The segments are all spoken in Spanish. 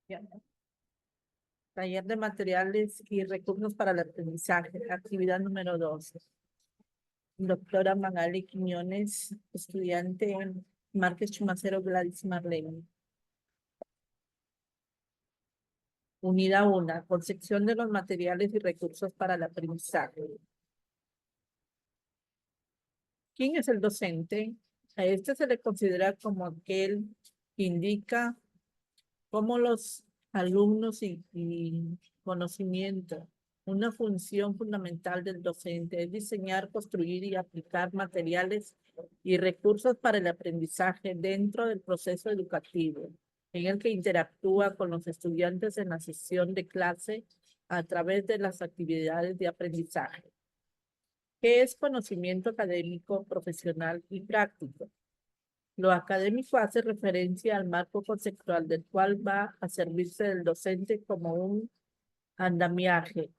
Ya. Taller de materiales y recursos para el aprendizaje, actividad número 12. Doctora Magali Quiñones, estudiante en Márquez Chumacero Gladys Marlene. Unidad 1, concepción de los materiales y recursos para el aprendizaje. ¿Quién es el docente? A este se le considera como aquel que indica cómo los alumnos y conocimiento. Una función fundamental del docente es diseñar, construir y aplicar materiales y recursos para el aprendizaje dentro del proceso educativo, en el que interactúa con los estudiantes en la sesión de clase a través de las actividades de aprendizaje. ¿Qué es conocimiento académico, profesional y práctico? Lo académico hace referencia al marco conceptual del cual va a servirse del docente como un andamiaje.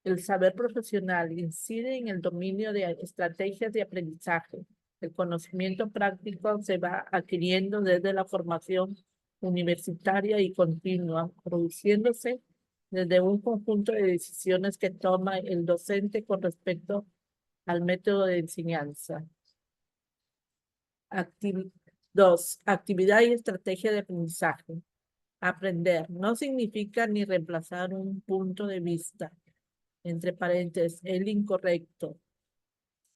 El saber profesional incide en el dominio de estrategias de aprendizaje. El conocimiento práctico se va adquiriendo desde la formación universitaria y continua, produciéndose desde un conjunto de decisiones que toma el docente con respecto al método de enseñanza. 2. Actividad y estrategia de aprendizaje. Aprender no significa ni reemplazar un punto de vista, entre paréntesis, el incorrecto,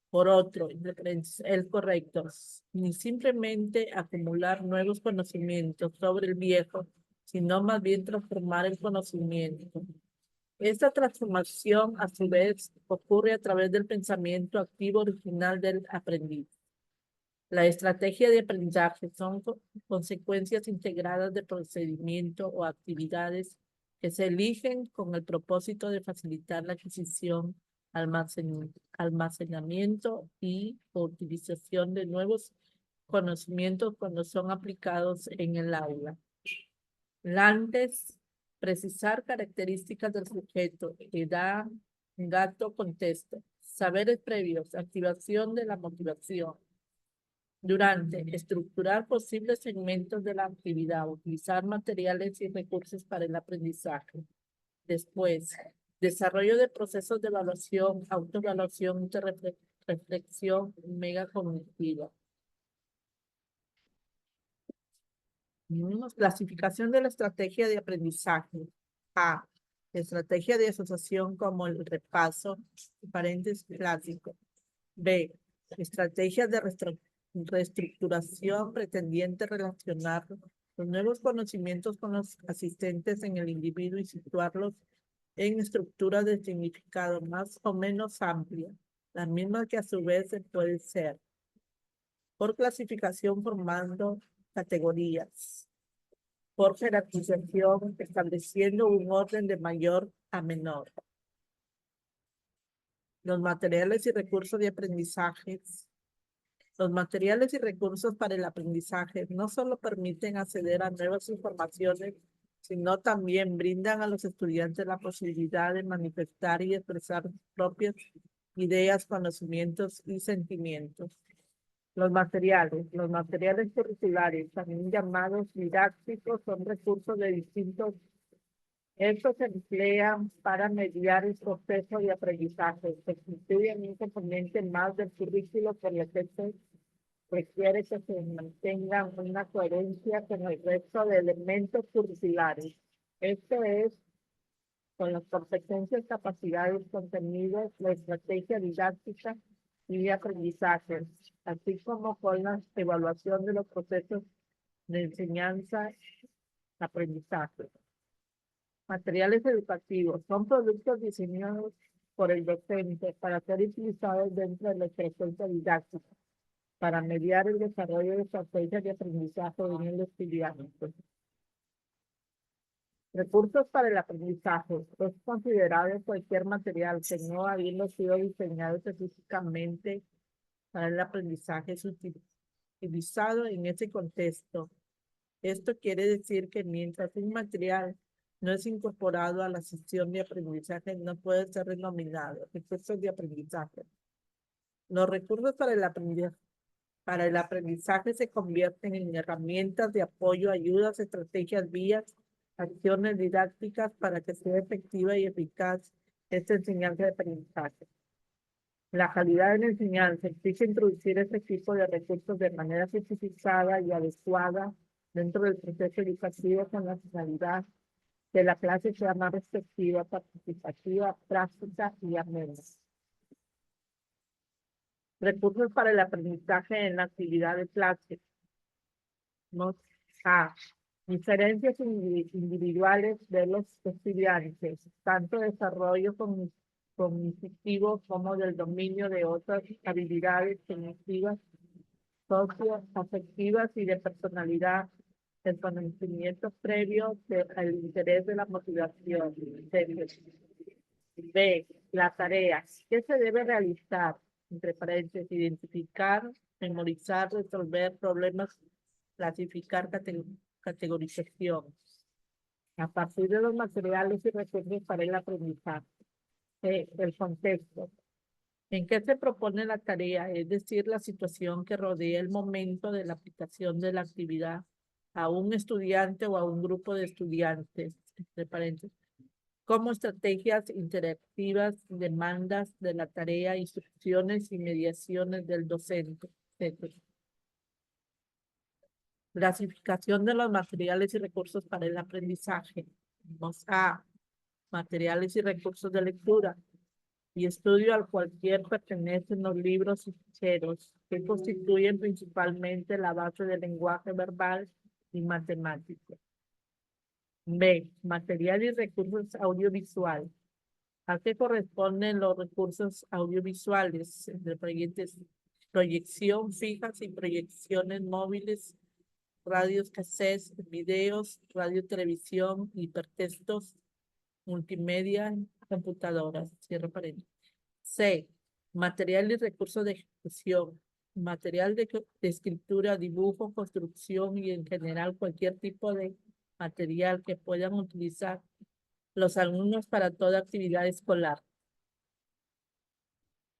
por otro, entre paréntesis, el correcto, ni simplemente acumular nuevos conocimientos sobre el viejo, sino más bien transformar el conocimiento. Esta transformación, a su vez, ocurre a través del pensamiento activo original del aprendiz. La estrategia de aprendizaje son consecuencias integradas de procedimiento o actividades que se eligen con el propósito de facilitar la adquisición, almacenamiento y utilización de nuevos conocimientos cuando son aplicados en el aula. Antes, precisar características del sujeto, edad, gato, contexto, saberes previos, activación de la motivación. Durante, estructurar posibles segmentos de la actividad, utilizar materiales y recursos para el aprendizaje. Después, desarrollo de procesos de evaluación, autoevaluación, reflexión megacognitiva. Clasificación de la estrategia de aprendizaje. A. Estrategia de asociación como el repaso, paréntesis clásico. B. Estrategias de reestructuración pretendiente relacionar los nuevos conocimientos con los asistentes en el individuo y situarlos en estructuras de significado más o menos amplias, las mismas que a su vez se puede ser por clasificación formando categorías, por jerarquización estableciendo un orden de mayor a menor. Los materiales y recursos de aprendizaje. Los materiales y recursos para el aprendizaje no solo permiten acceder a nuevas informaciones, sino también brindan a los estudiantes la posibilidad de manifestar y expresar sus propias ideas, conocimientos y sentimientos. Los materiales curriculares, también llamados didácticos, son recursos de distintos. Estos se emplean para mediar el proceso de aprendizaje. Se constituyen un componente más del currículo por lo que se requiere que se mantenga una coherencia con el resto de elementos curriculares. Esto es, con las competencias, capacidades, contenidos, la estrategia didáctica y de aprendizaje, así como con la evaluación de los procesos de enseñanza-aprendizaje. Materiales educativos son productos diseñados por el docente para ser utilizados dentro de la estrategia didáctica, para mediar el desarrollo de estrategias de aprendizaje en el estudiante. Recursos para el aprendizaje. Es considerado cualquier material que no habiendo sido diseñado específicamente para el aprendizaje es utilizado en ese contexto. Esto quiere decir que mientras un material no es incorporado a la sesión de aprendizaje, no puede ser denominado recursos de aprendizaje. Los recursos para el aprendizaje se convierten en herramientas de apoyo, ayudas, estrategias, vías, acciones didácticas para que sea efectiva y eficaz esta enseñanza de aprendizaje. La calidad de la enseñanza exige introducir este tipo de recursos de manera simplificada y adecuada dentro del proceso educativo con la finalidad que la clase sea más receptiva, participativa, práctica y amena. Recursos para el aprendizaje en la actividad de clase. A. Diferencias individuales de los estudiantes, tanto desarrollo cognitivo como del dominio de otras habilidades cognitivas, socioafectivas y de personalidad, el conocimiento previo del interés de la motivación. B. Las tareas. ¿Qué se debe realizar? Entre paréntesis, identificar, memorizar, resolver problemas, clasificar, categorización. A partir de los materiales y recursos para el aprendizaje. El contexto. ¿En qué se propone la tarea? Es decir, la situación que rodea el momento de la aplicación de la actividad a un estudiante o a un grupo de estudiantes, entre paréntesis, como estrategias interactivas, demandas de la tarea, instrucciones y mediaciones del docente, etc. Clasificación de los materiales y recursos para el aprendizaje. Vamos a materiales y recursos de lectura y estudio al cualquier pertenecen los libros y ficheros que constituyen principalmente la base del lenguaje verbal y matemático. B. Material y recursos audiovisuales. ¿A qué corresponden los recursos audiovisuales? Entre proyección fijas y proyecciones móviles, radios cassettes, videos, radio, televisión, hipertextos, multimedia, computadoras. Cierro paréntesis. C. Material y recursos de ejecución. Material de escritura, dibujo, construcción y en general cualquier tipo de material que puedan utilizar los alumnos para toda actividad escolar.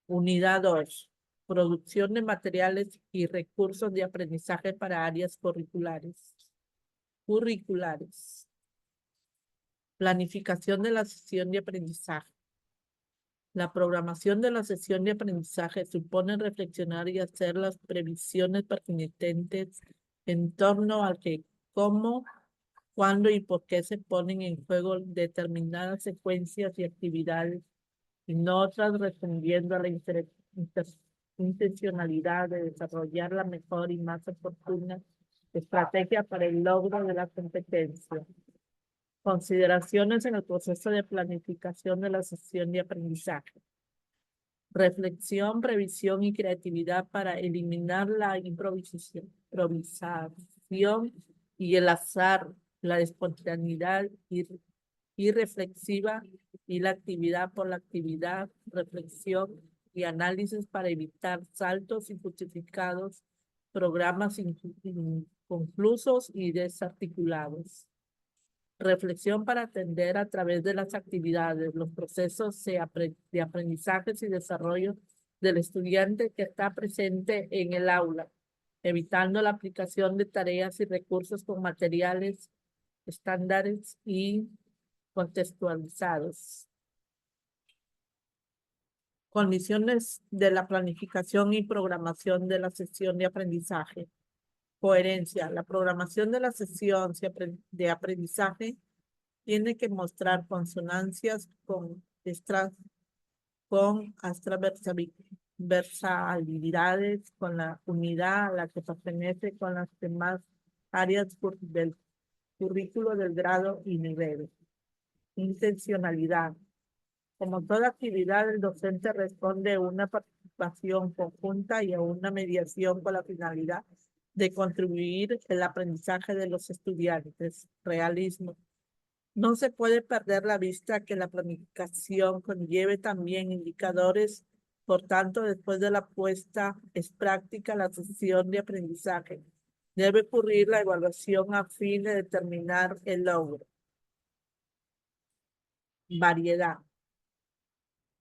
Unidad 2. Producción de materiales y recursos de aprendizaje para áreas curriculares. Planificación de la sesión de aprendizaje. La programación de la sesión de aprendizaje supone reflexionar y hacer las previsiones pertinentes en torno al que, cómo, cuándo y por qué se ponen en juego determinadas secuencias y actividades y no otras, respondiendo a la intencionalidad de desarrollar la mejor y más oportuna estrategia para el logro de la competencia. Consideraciones en el proceso de planificación de la sesión de aprendizaje. Reflexión, previsión y creatividad para eliminar la improvisación y el azar, la espontaneidad irreflexiva y la actividad por la actividad, reflexión y análisis para evitar saltos injustificados, programas inconclusos y desarticulados. Reflexión para atender a través de las actividades, los procesos de aprendizaje y desarrollo del estudiante que está presente en el aula, evitando la aplicación de tareas y recursos con materiales estándares y contextualizados. Condiciones de la planificación y programación de la sesión de aprendizaje. Coherencia. La programación de la sesión de aprendizaje tiene que mostrar consonancias con versalidades, con la unidad a la que pertenece con las demás áreas del currículo del grado y nivel. Intencionalidad. Como toda actividad, el docente responde a una participación conjunta y a una mediación con la finalidad de contribuir el aprendizaje de los estudiantes. Realismo. No se puede perder la vista que la planificación conlleve también indicadores. Por tanto, después de la puesta en práctica, la sesión de aprendizaje debe ocurrir la evaluación a fin de determinar el logro. Variedad.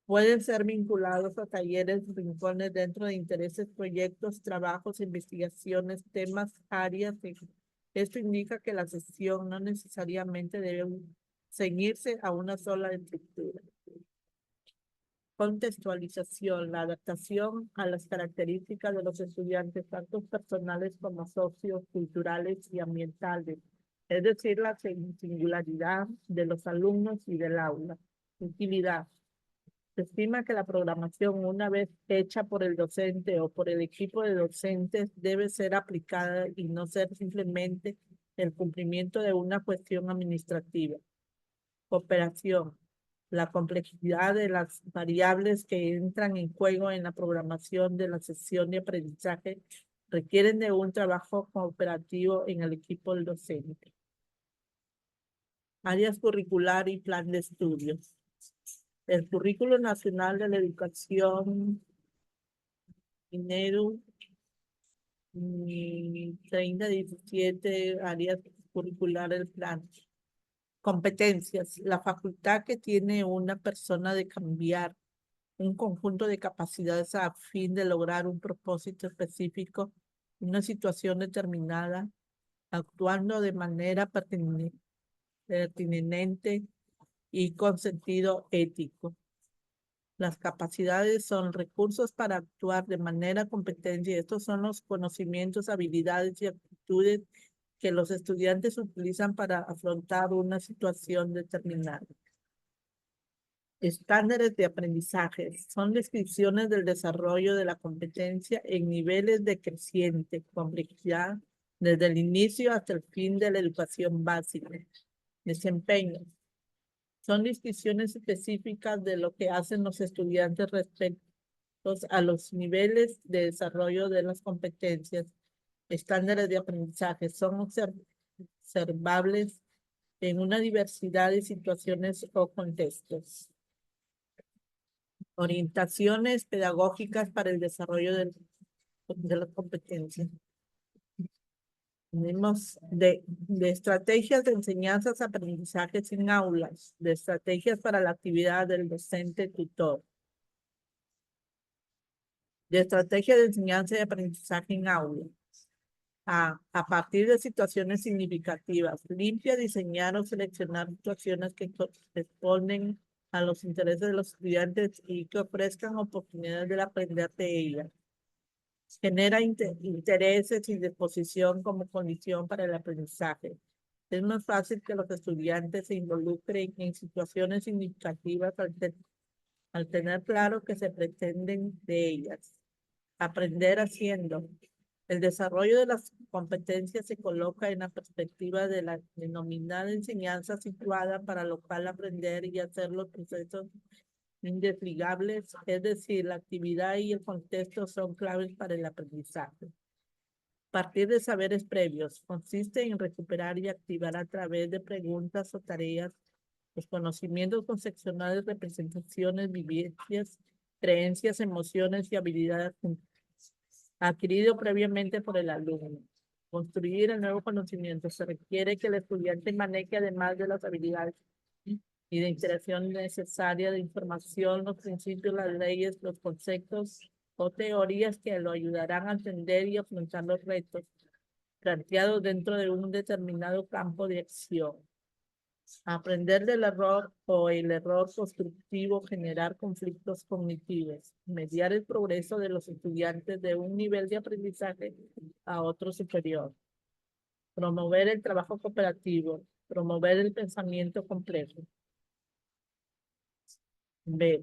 Pueden ser vinculados a talleres, rincones dentro de intereses, proyectos, trabajos, investigaciones, temas, áreas Esto indica que la sesión no necesariamente debe ceñirse a una sola estructura. Contextualización, la adaptación a las características de los estudiantes, tanto personales como socioculturales y ambientales, es decir, la singularidad de los alumnos y del aula. Utilidad. Se estima que la programación, una vez hecha por el docente o por el equipo de docentes, debe ser aplicada y no ser simplemente el cumplimiento de una cuestión administrativa. Cooperación. La complejidad de las variables que entran en juego en la programación de la sesión de aprendizaje requieren de un trabajo cooperativo en el equipo del docente. Áreas curricular y plan de estudios. El Currículo Nacional de la Educación, INEDU, 3017, áreas curriculares, plan. Competencias. La facultad que tiene una persona de cambiar un conjunto de capacidades a fin de lograr un propósito específico, una situación determinada, actuando de manera pertinente y con sentido ético. Las capacidades son recursos para actuar de manera competente y estos son los conocimientos, habilidades y actitudes que los estudiantes utilizan para afrontar una situación determinada. Estándares de aprendizaje son descripciones del desarrollo de la competencia en niveles de creciente complejidad desde el inicio hasta el fin de la educación básica. Desempeño. Son descripciones específicas de lo que hacen los estudiantes respecto a los niveles de desarrollo de las competencias. Estándares de aprendizaje son observables en una diversidad de situaciones o contextos. Orientaciones pedagógicas para el desarrollo de las competencias. Tenemos de estrategias de enseñanzas, aprendizajes en aulas, de estrategias para la actividad del docente tutor, de estrategias de enseñanza y aprendizaje en aulas. A partir de situaciones significativas, limpia, diseñar o seleccionar situaciones que responden a los intereses de los estudiantes y que ofrezcan oportunidades de aprender de ellas. Genera intereses y disposición como condición para el aprendizaje. Es más fácil que los estudiantes se involucren en situaciones significativas al tener claro que se pretenden de ellas. Aprender haciendo. El desarrollo de las competencias se coloca en la perspectiva de la denominada enseñanza situada para lo cual aprender y hacer los procesos indesligables, es decir, la actividad y el contexto son claves para el aprendizaje. Partir de saberes previos consiste en recuperar y activar a través de preguntas o tareas los conocimientos conceptuales, representaciones, vivencias, creencias, emociones y habilidades adquirido previamente por el alumno. Construir el nuevo conocimiento se requiere que el estudiante maneje, además de las habilidades y de interacción necesaria de información, los principios, las leyes, los conceptos o teorías que lo ayudarán a entender y afrontar los retos planteados dentro de un determinado campo de acción. Aprender del error o el error constructivo, generar conflictos cognitivos, mediar el progreso de los estudiantes de un nivel de aprendizaje a otro superior. Promover el trabajo cooperativo, promover el pensamiento complejo. B.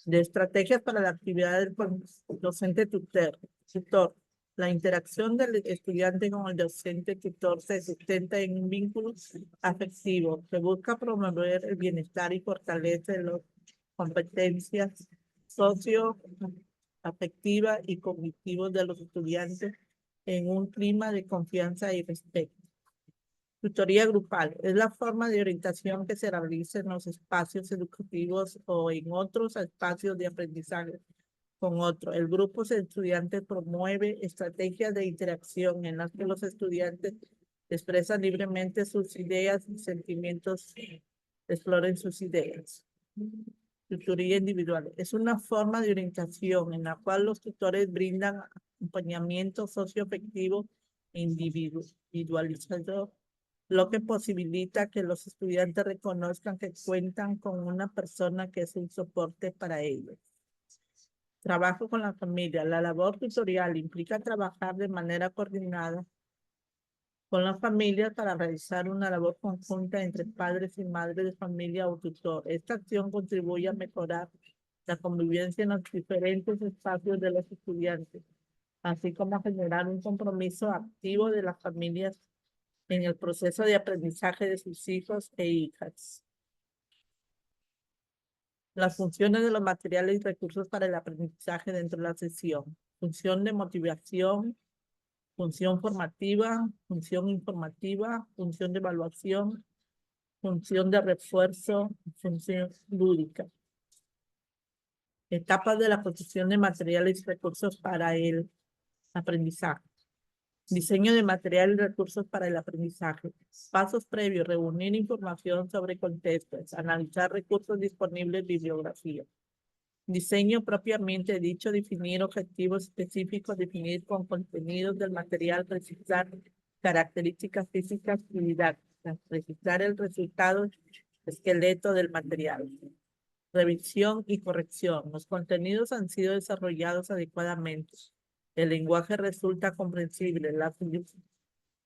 De estrategias para la actividad del docente tutor. La interacción del estudiante con el docente tutor se sustenta en un vínculo afectivo que busca promover el bienestar y fortalecer las competencias socioafectivas y cognitivas de los estudiantes en un clima de confianza y respeto. Tutoría grupal es la forma de orientación que se realiza en los espacios educativos o en otros espacios de aprendizaje con otro. El grupo de estudiantes promueve estrategias de interacción en las que los estudiantes expresan libremente sus ideas y sentimientos, exploren sus ideas. Tutoría individual es una forma de orientación en la cual los tutores brindan acompañamiento socioafectivo individualizado, lo que posibilita que los estudiantes reconozcan que cuentan con una persona que es un soporte para ellos. Trabajo con la familia. La labor tutorial implica trabajar de manera coordinada con la familia para realizar una labor conjunta entre padres y madres de familia o tutor. Esta acción contribuye a mejorar la convivencia en los diferentes espacios de los estudiantes, así como a generar un compromiso activo de las familias en el proceso de aprendizaje de sus hijos e hijas. Las funciones de los materiales y recursos para el aprendizaje dentro de la sesión. Función de motivación, función formativa, función informativa, función de evaluación, función de refuerzo, función lúdica. Etapas de la construcción de materiales y recursos para el aprendizaje. Diseño de material y recursos para el aprendizaje. Pasos previos: reunir información sobre contextos, analizar recursos disponibles, bibliografía. Diseño propiamente dicho: definir objetivos específicos, definir con contenidos del material, precisar características físicas y didácticas, precisar el resultado esqueleto del material. Revisión y corrección. Los contenidos han sido desarrollados adecuadamente. El lenguaje resulta comprensible. Las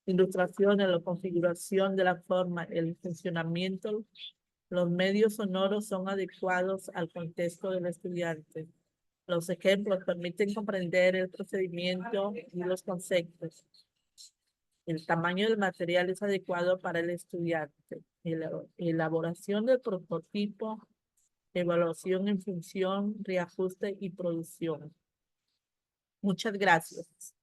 ilustraciones, la configuración de la forma, el funcionamiento, los medios sonoros son adecuados al contexto del estudiante. Los ejemplos permiten comprender el procedimiento y los conceptos. El tamaño del material es adecuado para el estudiante. Elaboración del prototipo, evaluación en función, reajuste y producción. Muchas gracias.